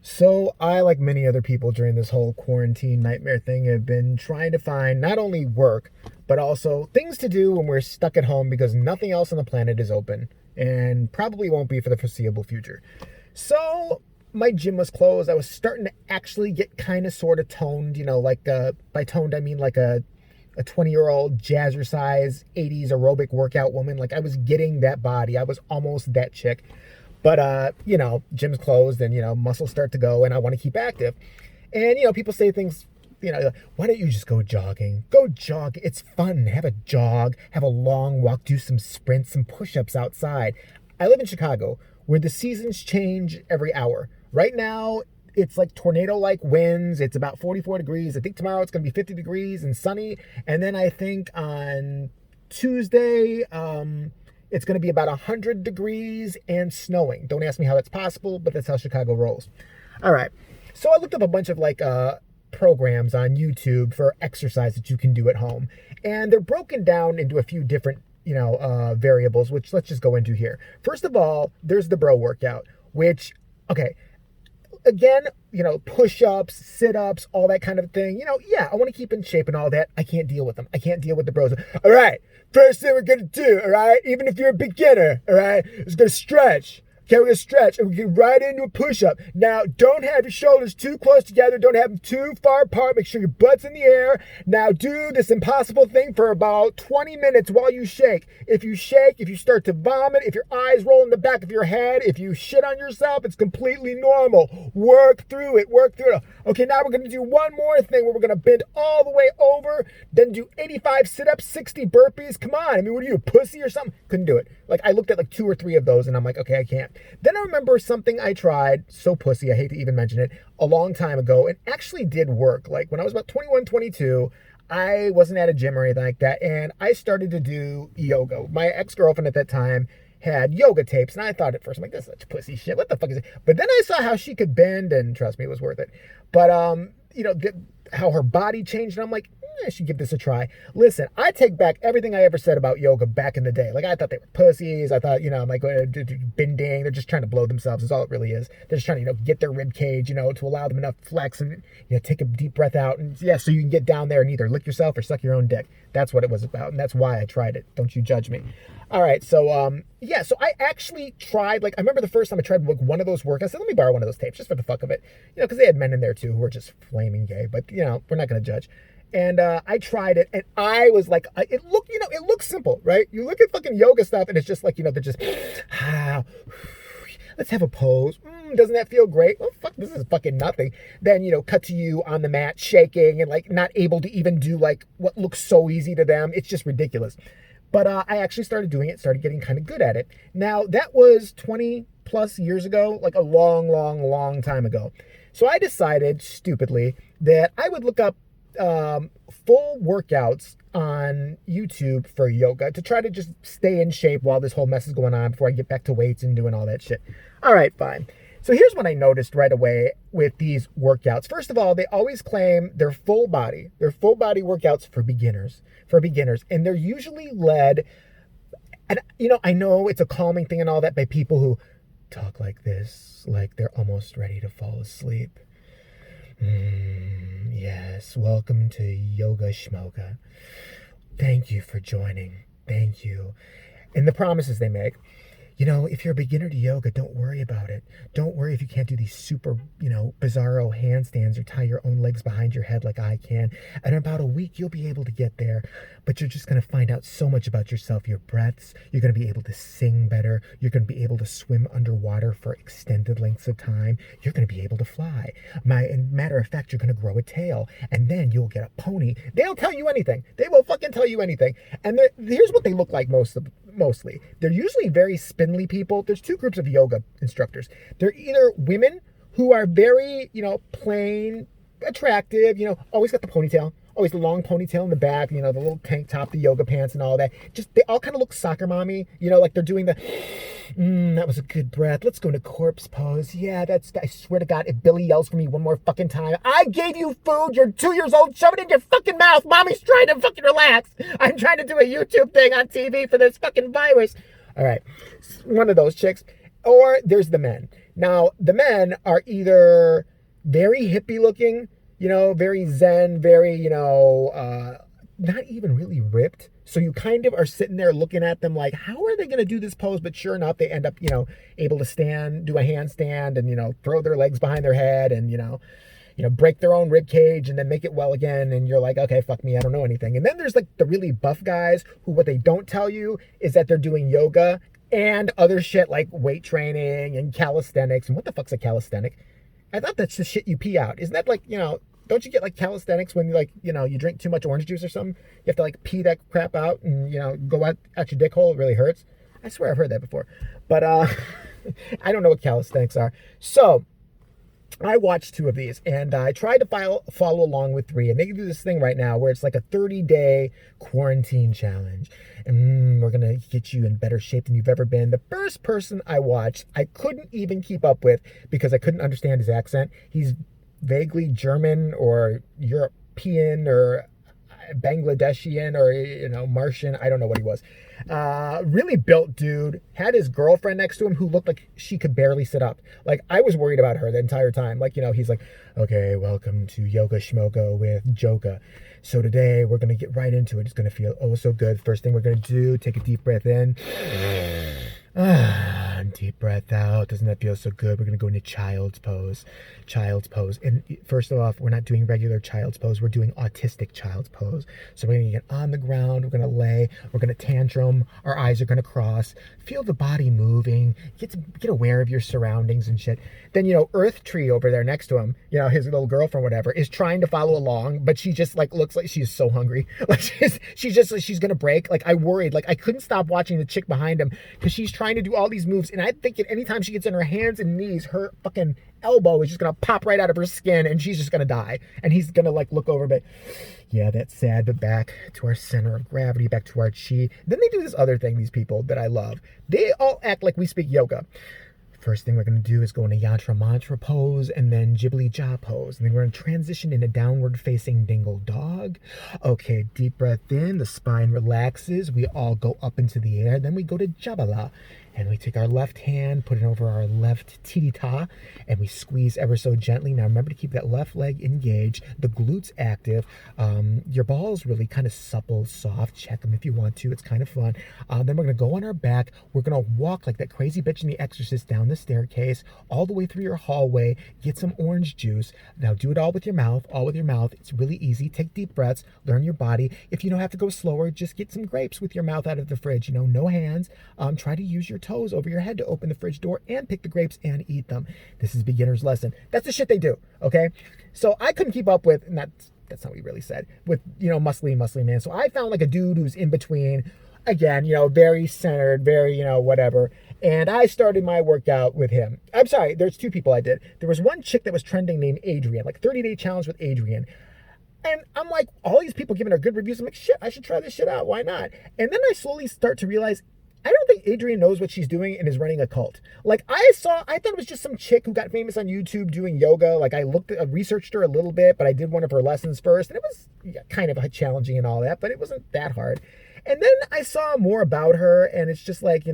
So I, like many other people during this whole quarantine nightmare thing, have been trying to find not only work, but also things to do when we're stuck at home because nothing else on the planet is open and probably won't be for the foreseeable future. So my gym was closed. I was starting to actually get kind of sort of toned, like by toned I mean like a 20-year-old jazzercise 80s aerobic workout woman. Like I was getting that body. I was almost that chick. But gym's closed and muscles start to go and I want to keep active. And people say things, why don't you just go jogging? Go jog. It's fun. Have a jog, have a long walk, do some sprints, some push-ups outside. I live in Chicago where the seasons change every hour. Right now, it's like tornado-like winds. It's about 44 degrees. I think tomorrow it's going to be 50 degrees and sunny. And then I think on Tuesday, it's going to be about 100 degrees and snowing. Don't ask me how that's possible, but that's how Chicago rolls. All right. So I looked up a bunch of programs on YouTube for exercise that you can do at home. And they're broken down into a few different, variables, which let's just go into here. First of all, there's the bro workout, which, okay, again, push-ups, sit-ups, all that kind of thing. Yeah, I want to keep in shape and all that. I can't deal with them. I can't deal with the bros. All right, first thing we're going to do, all right, even if you're a beginner, all right, is going to stretch. Okay, we're going to stretch and we get right into a push-up. Now, don't have your shoulders too close together. Don't have them too far apart. Make sure your butt's in the air. Now, do this impossible thing for about 20 minutes while you shake. If you shake, if you start to vomit, if your eyes roll in the back of your head, if you shit on yourself, it's completely normal. Work through it. Work through it. Okay, now we're going to do one more thing where we're going to bend all the way over, then do 85 sit-ups, 60 burpees. Come on. I mean, what are you, a pussy or something? Couldn't do it. Like, I looked at like 2 or 3 of those and I'm like, okay, I can't. Then I remember something I tried, so pussy, I hate to even mention it, a long time ago, and actually did work. Like when I was about 21, 22, I wasn't at a gym or anything like that, and I started to do yoga. My ex-girlfriend at that time had yoga tapes, and I thought at first, I'm like, this is such pussy shit. What the fuck is it? But then I saw how she could bend, and trust me, it was worth it. But, how her body changed, and I'm like, I should give this a try. Listen, I take back everything I ever said about yoga back in the day. Like, I thought they were pussies. I thought, I'm like, bending. They're just trying to blow themselves is all it really is. They're just trying to, get their rib cage, to allow them enough flex and, take a deep breath out. And yeah, so you can get down there and either lick yourself or suck your own dick. That's what it was about. And that's why I tried it. Don't you judge me. All right. So, so I actually tried, I remember the first time I tried one of those workouts. I said, let me borrow one of those tapes just for the fuck of it. Because they had men in there too who were just flaming gay. But, we're not going to judge. And I tried it, and I was like, it looks simple, right? You look at fucking yoga stuff, and it's just like, they're just, let's have a pose. Doesn't that feel great? Well, fuck, this is fucking nothing. Then, cut to you on the mat, shaking, and not able to even do what looks so easy to them. It's just ridiculous. But I actually started doing it, started getting kind of good at it. Now, that was 20 plus years ago, like a long, long, long time ago. So I decided, stupidly, that I would look up full workouts on YouTube for yoga to try to just stay in shape while this whole mess is going on before I get back to weights and doing all that shit. All right, fine. So here's what I noticed right away with these workouts. First of all, they always claim they're full body workouts for beginners, and they're usually led, and I know it's a calming thing and all that, by people who talk like this, like they're almost ready to fall asleep. Yes, welcome to Yoga Schmoga. Thank you for joining. Thank you. And the promises they make. If you're a beginner to yoga, don't worry about it. Don't worry if you can't do these super, bizarro handstands or tie your own legs behind your head like I can. And in about a week, you'll be able to get there. But you're just going to find out so much about yourself, your breaths. You're going to be able to sing better. You're going to be able to swim underwater for extended lengths of time. You're going to be able to fly. Matter of fact, you're going to grow a tail. And then you'll get a pony. They'll tell you anything. They will fucking tell you anything. And here's what they look like mostly. They're usually very spindly people. There's 2 groups of yoga instructors. They're either women who are very, plain, attractive, always got the ponytail, always the long ponytail in the back, the little tank top, the yoga pants and all that. Just, they all kind of look soccer mommy, like they're doing the, that was a good breath. Let's go into corpse pose. Yeah, I swear to God, if Billy yells for me one more fucking time, I gave you food, you're 2 years old, shove it in your fucking mouth. Mommy's trying to fucking relax. I'm trying to do a YouTube thing on TV for this fucking virus. All right, one of those chicks. Or there's the men. Now, the men are either very hippie looking, very zen, very, not even really ripped. So you kind of are sitting there looking at them like, how are they going to do this pose? But sure enough, they end up, able to stand, do a handstand, and throw their legs behind their head, and break their own rib cage and then make it well again. And you're like, okay, fuck me, I don't know anything. And then there's like the really buff guys who, what they don't tell you is that they're doing yoga and other shit like weight training and calisthenics. And what the fuck's a calisthenic? I thought that's the shit you pee out. Isn't that like, don't you get like calisthenics when you like, you drink too much orange juice or something? You have to like pee that crap out and, go out at your dick hole. It really hurts. I swear I've heard that before. But I don't know what calisthenics are. So I watched 2 of these, and I tried to follow along with 3, and they do this thing right now where it's like a 30-day quarantine challenge, and we're going to get you in better shape than you've ever been. The first person I watched, I couldn't even keep up with because I couldn't understand his accent. He's vaguely German or European or Bangladeshian or, Martian. I don't know what he was. Really built dude, had his girlfriend next to him who looked like she could barely sit up. Like, I was worried about her the entire time. Like, he's like, okay, welcome to Yoga Schmoga with Joka. So today we're going to get right into it. It's going to feel oh so good. First thing we're going to do, take a deep breath in. Deep breath out. Doesn't that feel so good? We're going to go into child's pose. Child's pose. And first off, we're not doing regular child's pose. We're doing autistic child's pose. So we're going to get on the ground. We're going to lay. We're going to tantrum. Our eyes are going to cross. Feel the body moving. Get aware of your surroundings and shit. Then, Earth Tree over there next to him, his little girlfriend, whatever, is trying to follow along, but she just like looks like she's so hungry. Like she's going to break. Like I worried. Like I couldn't stop watching the chick behind him because she's trying to do all these moves. And I think anytime she gets on her hands and knees, her fucking elbow is just going to pop right out of her skin and she's just going to die. And he's going to like look over, but yeah, that's sad. But back to our center of gravity, back to our chi. Then they do this other thing, these people that I love. They all act like we speak yoga. First thing we're going to do is go into yantra mantra pose and then ghibli ja pose. And then we're going to transition into downward facing dingle dog. Okay, deep breath in. The spine relaxes. We all go up into the air. Then we go to jabala. And we take our left hand, put it over our left titita, and we squeeze ever so gently. Now remember to keep that left leg engaged, the glutes active. Your balls really kind of supple, soft. Check them if you want to. It's kind of fun. Then we're going to go on our back. We're going to walk like that crazy bitch in The Exorcist down the staircase, all the way through your hallway. Get some orange juice. Now do it all with your mouth, It's really easy. Take deep breaths. Learn your body. If you don't have to go slower, just get some grapes with your mouth out of the fridge. No hands. Try to use your toes over your head to open the fridge door and pick the grapes and eat them. This is beginner's lesson. That's the shit they do, okay? So I couldn't keep up with, and that's not what he really said, with, muscly man. So I found like a dude who's in between, again, very centered, very, whatever. And I started my workout with him. I'm sorry, there's 2 people I did. There was one chick that was trending named Adrienne, like 30-day challenge with Adrienne. And I'm like, all these people giving her good reviews. I'm like, shit, I should try this shit out. Why not? And then I slowly start to realize, I don't think Adrienne knows what she's doing and is running a cult. Like I thought it was just some chick who got famous on YouTube doing yoga. Like I researched her a little bit, but I did one of her lessons first. And it was kind of challenging and all that, but it wasn't that hard. And then I saw more about her and it's just like,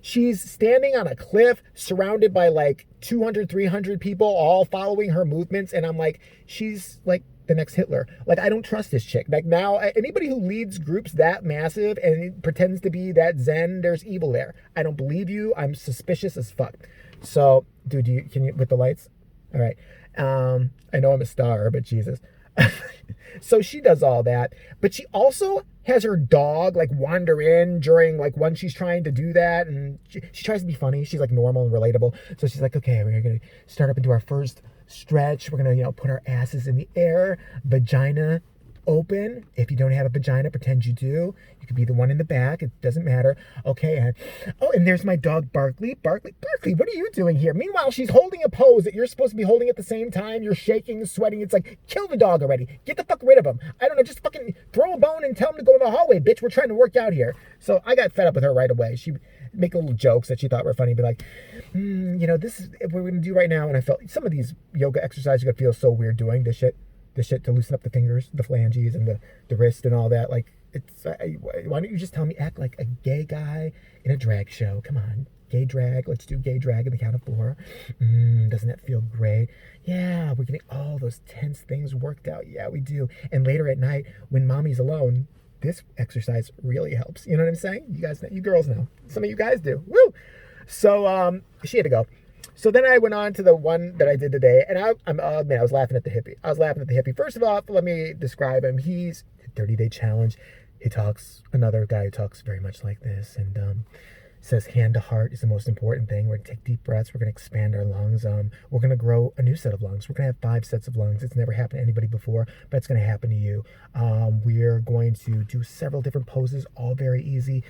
she's standing on a cliff surrounded by like 200, 300 people all following her movements. And I'm like, she's like the next Hitler. Like, I don't trust this chick. Like now, anybody who leads groups that massive and pretends to be that zen, there's evil there. I don't believe you. I'm suspicious as fuck. So, dude, can you with the lights? All right. I know I'm a star, but Jesus. So she does all that, but she also has her dog like wander in during like when she's trying to do that, and she tries to be funny. She's like normal and relatable. So she's like, okay, we're gonna start up into our first stretch. We're gonna put our asses in the air, vagina open. If you don't have a vagina, pretend you do. You could be the one in the back. It doesn't matter. Okay. And there's my dog, Barkley. Barkley, what are you doing here? Meanwhile, she's holding a pose that you're supposed to be holding at the same time. You're shaking, sweating. It's like, kill the dog already. Get the fuck rid of him. I don't know. Just fucking throw a bone and tell him to go in the hallway, bitch. We're trying to work out here. So I got fed up with her right away. She make little jokes that she thought were funny, be like, this is what we're going to do right now. And I felt some of these yoga exercises are going to feel so weird doing this shit to loosen up the fingers, the phalanges, and the wrist and all that. Like, it's why don't you just tell me, act like a gay guy in a drag show? Come on, gay drag. Let's do gay drag in the count of 4. Doesn't that feel great? Yeah, we're getting all those tense things worked out. Yeah, we do. And later at night, when mommy's alone, this exercise really helps. You know what I'm saying? You guys know, you girls know. Some of you guys do. Woo! So she had to go. So then I went on to the one that I did today, and I was laughing at the hippie. I was laughing at the hippie. First of all, let me describe him. He's a 30-day challenge. He talks, another guy who talks very much like this, and says hand to heart is the most important thing. We're going to take deep breaths. We're going to expand our lungs. We're going to grow a new set of lungs. We're going to have 5 sets of lungs. It's never happened to anybody before, but it's going to happen to you. We're going to do several different poses, all very easy.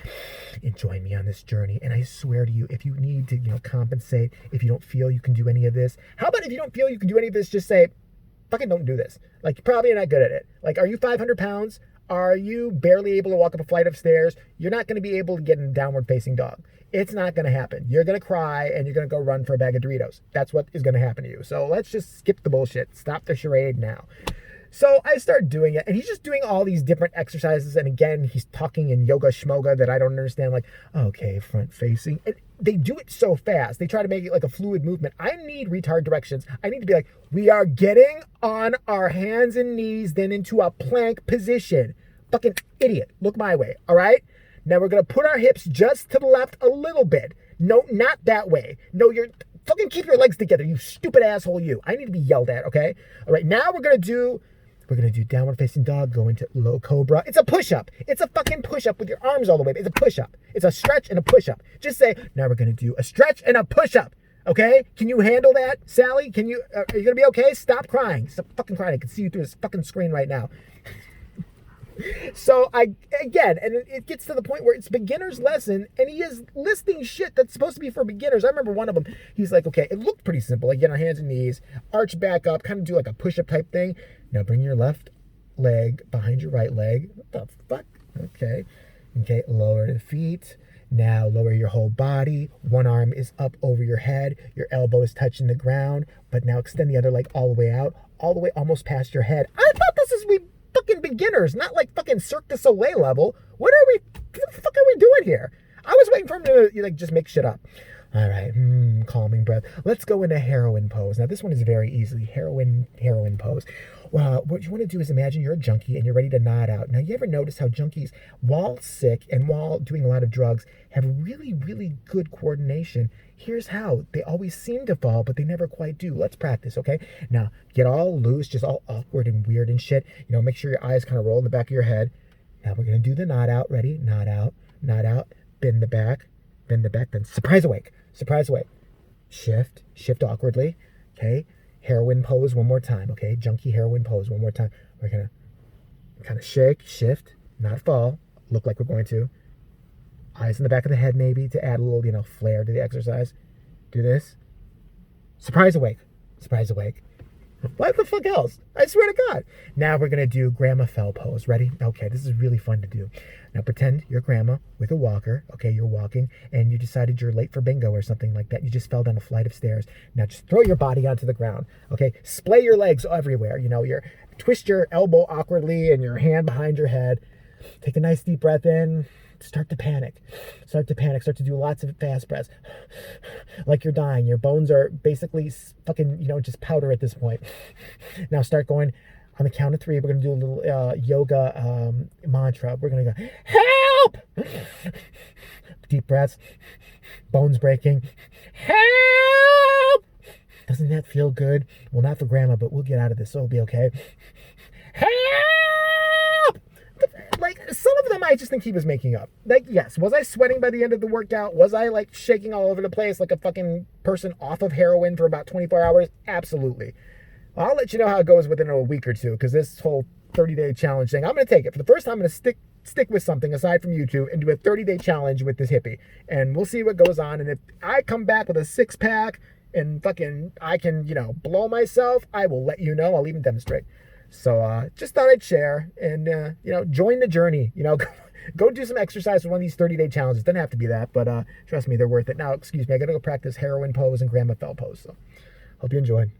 And join me on this journey. And I swear to you, if you need to, compensate, if you don't feel you can do any of this, how about if you don't feel you can do any of this, just say, fucking don't do this. Like, you're probably not good at it. Like, are you 500 pounds? Are you barely able to walk up a flight of stairs? You're not going to be able to get in a downward facing dog. It's not going to happen. You're going to cry and you're going to go run for a bag of Doritos. That's what is going to happen to you. So let's just skip the bullshit. Stop the charade now. So I start doing it, and he's just doing all these different exercises. And again, he's talking in yoga schmoga that I don't understand. Like, okay, front facing. And they do it so fast. They try to make it like a fluid movement. I need retard directions. I need to be like, we are getting on our hands and knees, then into a plank position. Fucking idiot. Look my way. All right. Now we're going to put our hips just to the left a little bit. No, not that way. No, you're fucking keep your legs together. You stupid asshole. You. I need to be yelled at. Okay. All right. Now we're going to do downward facing dog, go into low cobra. It's a push-up. It's a fucking push-up with your arms all the way. It's a push-up. It's a stretch and a push-up. Just say, now we're going to do a stretch and a push-up. Okay? Can you handle that, Sally? Are you going to be okay? Stop crying. Stop fucking crying. I can see you through this fucking screen right now. So and it gets to the point where it's beginner's lesson, and he is listing shit that's supposed to be for beginners. I remember one of them, he's like, okay, it looked pretty simple. Like, get on hands and knees, arch back up, kind of do like a push-up type thing. Now bring your left leg behind your right leg. What the fuck? Okay, lower the feet. Now lower your whole body. One arm is up over your head. Your elbow is touching the ground, but now extend the other leg all the way out, all the way almost past your head. I thought we fucking beginners, not like fucking Cirque du Soleil level. What the fuck are we doing here? I was waiting for him to just make shit up. All right, calming breath. Let's go into heroin pose. Now this one is very easy. Heroin pose. Well, what you want to do is imagine you're a junkie and you're ready to nod out. Now, you ever notice how junkies, while sick and while doing a lot of drugs, have really, really good coordination? Here's how. They always seem to fall, but they never quite do. Let's practice, okay? Now, get all loose, just all awkward and weird and shit. Make sure your eyes kind of roll in the back of your head. Now, we're going to do the nod out. Ready? Nod out, bend the back, then surprise awake. Shift awkwardly, okay? Heroin pose one more time, okay? Junkie heroin pose one more time. We're going to kind of shake, shift, not fall, look like we're going to. Eyes in the back of the head maybe to add a little, flair to the exercise. Do this. Surprise awake. What the fuck else? I swear to God. Now we're going to do grandma fell pose. Ready? Okay, this is really fun to do. Now pretend you're grandma with a walker. Okay, you're walking and you decided you're late for bingo or something like that. You just fell down a flight of stairs. Now just throw your body onto the ground. Okay, splay your legs everywhere. Twist your elbow awkwardly and your hand behind your head. Take a nice deep breath in. Start to panic. Start to do lots of fast breaths. Like you're dying. Your bones are basically fucking, just powder at this point. Now start going on the count of 3. We're going to do a little yoga mantra. We're going to go, help! Deep breaths. Bones breaking. Help! Doesn't that feel good? Well, not for grandma, but we'll get out of this, so it'll be okay. Help! Like, some of them I just think he was making up. Like, yes, was I sweating by the end of the workout? Was I, shaking all over the place like a fucking person off of heroin for about 24 hours? Absolutely. I'll let you know how it goes within a week or two, because this whole 30-day challenge thing, I'm going to take it. For the first time, I'm going to stick with something aside from YouTube and do a 30-day challenge with this hippie. And we'll see what goes on. And if I come back with a 6-pack and fucking I can, blow myself, I will let you know. I'll even demonstrate. So just thought I'd share and, join the journey. Go do some exercise with one of these 30-day challenges. Doesn't have to be that, but trust me, they're worth it. Now, excuse me, I got to go practice heroin pose and grandma fell pose. So hope you enjoyed.